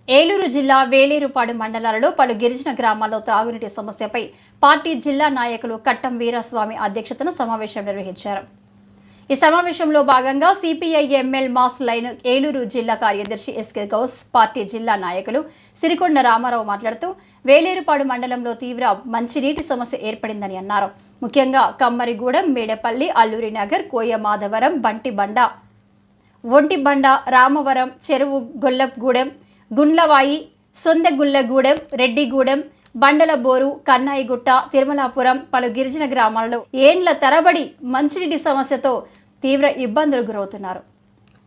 ఏలూరు జిల్లా వేలేరుపాడు మండలాలలో పలు గిరిజన గ్రామాల్లో త్రాగునీటి సమస్యపై పార్టీ జిల్లా నాయకులు కట్టం వీరస్వామి అధ్యక్షతన సమావేశం నిర్వహించారు. ఈ సమావేశంలో భాగంగా CPI ML mass line Eluru జిల్లా కార్యదర్శి ఎస్కే గౌస్, పార్టీ జిల్లా నాయకులు సిరికొండ రామారావు మాట్లాడుతూ వేలేరుపాడు మండలంలో తీవ్ర మంచినీటి సమస్య ఏర్పడిందని అన్నారు. ముఖ్యంగా కమ్మరిగూడెం, మేడపల్లి, అల్లూరి నగర్, కోయ మాధవరం, బంటిబండ, ఒంటిబండ, రామవరం, చెరువు గొల్లగూడెం, గుండ్లవాయి, సొందగుల్లగూడెం, రెడ్డిగూడెం, బండలబోరు, కన్నాయిగుట్ట, తిరుమలాపురం పలు గిరిజన గ్రామాలలో ఏండ్ల తరబడి మంచినీటి సమస్యతో తీవ్ర ఇబ్బందులు గురవుతున్నారు.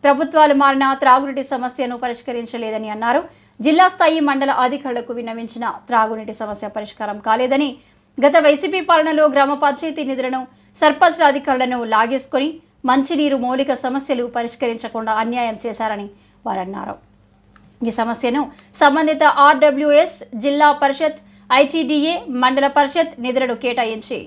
ప్రభుత్వాలు మారినా త్రాగునీటి సమస్యను పరిష్కరించలేదని అన్నారు. జిల్లా స్థాయి మండల అధికారులకు విన్నవించిన త్రాగునీటి సమస్య పరిష్కారం కాలేదని, గత వైసీపీ పాలనలో గ్రామ పంచాయతీ నిధులను సర్పంచ్ల అధికారులను లాగేసుకొని మంచినీరు మౌలిక సమస్యలు పరిష్కరించకుండా అన్యాయం చేశారని వారన్నారు. ఈ సమస్యను సంబంధిత ఆర్డబ్ల్యూఎస్, జిల్లా పరిషత్, ఐటీడీఏ, మండల పరిషత్ నిధులను కేటాయించి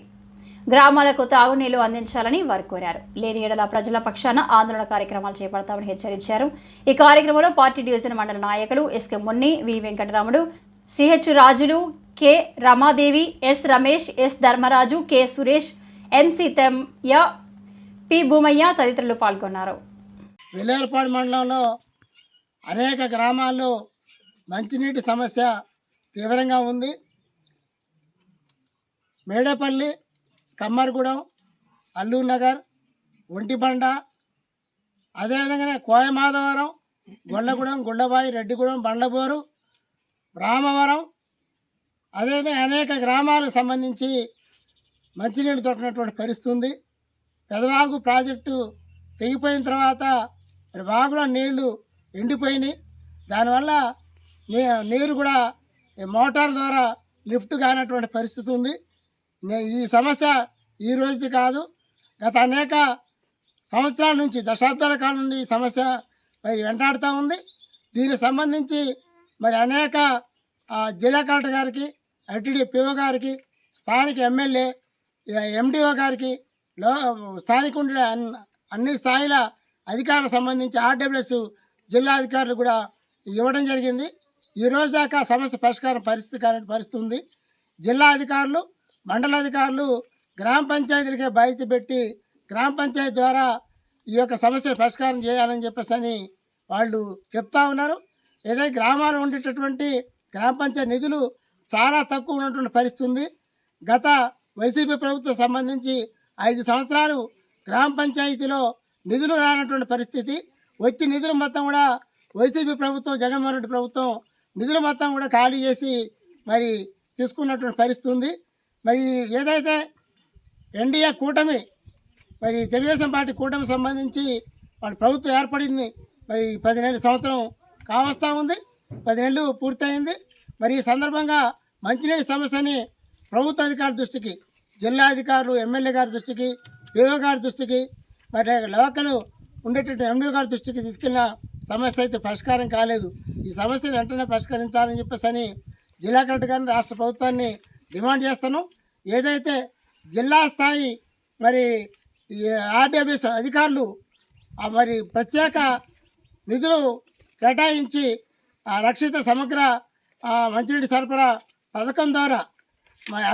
గ్రామాలకు తాగునీళ్లు అందించాలని వారు కోరారు. లేని ఏడల ప్రజల పక్షాన ఆందోళన కార్యక్రమాలు చేపడతామని హెచ్చరించారు. ఈ కార్యక్రమంలో పార్టీ డివిజన్ మండల నాయకులు SK Munni, V Venkataramudu, CH Rajulu, K Ramadevi, S Ramesh, S Dharmaraju, K Suresh, MC Temmayya, P Bhoomaiah తదితరులు పాల్గొన్నారు. వేలేరుపాడు మండలంలో అనేక గ్రామాల్లో మంచినీటి సమస్య తీవ్రంగా ఉంది. మేడపల్లి, కమ్మరిగూడెం, అల్లూరు నగర్, ఒంటిబండ, అదేవిధంగా కోయమాధవరం, గొల్లగూడెం, గుండ్లవాయి, రెడ్డిగూడెం, బండ్లబోరు, రామవరం, అదేవిధంగా అనేక గ్రామాలకు సంబంధించి మంచినీళ్ళు దొరికినటువంటి పరిస్థితి ఉంది. పెదవాగు ప్రాజెక్టు తెగిపోయిన తర్వాత మరి వాగులో నీళ్లు ఎండిపోయినాయి. దానివల్ల నీరు కూడా మోటార్ ద్వారా లిఫ్ట్ కానటువంటి పరిస్థితి ఉంది. ఈ సమస్య ఈ రోజుది కాదు, గత అనేక సంవత్సరాల నుంచి, దశాబ్దాల కాలం నుండి ఈ సమస్య వెంటాడుతూ ఉంది. దీనికి సంబంధించి మరి అనేక జిల్లా కలెక్టర్ గారికి, ఐటీడీ పిఓ గారికి, స్థానిక ఎమ్మెల్యే, ఎండిఓ గారికి, స్థానిక ఉండే అన్ని స్థాయిల అధికారులకు సంబంధించి ఆర్డబ్ల్యూఎస్ జిల్లా అధికారులు కూడా ఇవ్వడం జరిగింది. ఈ రోజు దాకా సమస్య పరిష్కారం పరిస్థితి ఉంది. జిల్లా అధికారులు, మండల అధికారులు గ్రామ పంచాయతీలకే బాధ్యత పెట్టి గ్రామ పంచాయతీ ద్వారా ఈ యొక్క సమస్యను పరిష్కారం చేయాలని చెప్పేసి అని వాళ్ళు చెప్తా ఉన్నారు. ఏదైతే గ్రామాలు ఉండేటటువంటి గ్రామ పంచాయతీ నిధులు చాలా తక్కువ ఉన్నటువంటి పరిస్థితి ఉంది. గత వైసీపీ ప్రభుత్వం సంబంధించి 5 సంవత్సరాలు గ్రామ పంచాయతీలో నిధులు రానటువంటి పరిస్థితి. వచ్చి నిధులు మొత్తం కూడా వైసీపీ ప్రభుత్వం, జగన్మోహన్ రెడ్డి ప్రభుత్వం నిధులు మొత్తం కూడా ఖాళీ చేసి మరి తీసుకున్నటువంటి పరిస్థితి ఉంది. మరి ఏదైతే ఎన్డీఏ కూటమి, మరి తెలుగుదేశం పార్టీ కూటమి సంబంధించి వాళ్ళ ప్రభుత్వం ఏర్పడింది, మరి 10 నెలల సంవత్సరం కావస్తూ ఉంది, 10 నెలలు పూర్తయింది. మరి ఈ సందర్భంగా మంచినీటి సమస్యని ప్రభుత్వ అధికారుల దృష్టికి, జిల్లా అధికారులు, ఎమ్మెల్యే గారి దృష్టికి, పిఓ గారి దృష్టికి, మరి లోకల్ ఉండేటటువంటి ఎండిఓ గారి దృష్టికి తీసుకెళ్ళిన సమస్య అయితే పరిష్కారం కాలేదు. ఈ సమస్యను వెంటనే పరిష్కరించాలని చెప్పేసి అని జిల్లా కలెక్టర్ గారిని, రాష్ట్ర ప్రభుత్వాన్ని డిమాండ్ చేస్తాను. ఏదైతే జిల్లా స్థాయి మరి ఆర్డబ్ల్యూఎస్ అధికారులు మరి ప్రత్యేక నిధులు కేటాయించి రక్షిత సమగ్ర మంచినీటి సరఫరా పథకం ద్వారా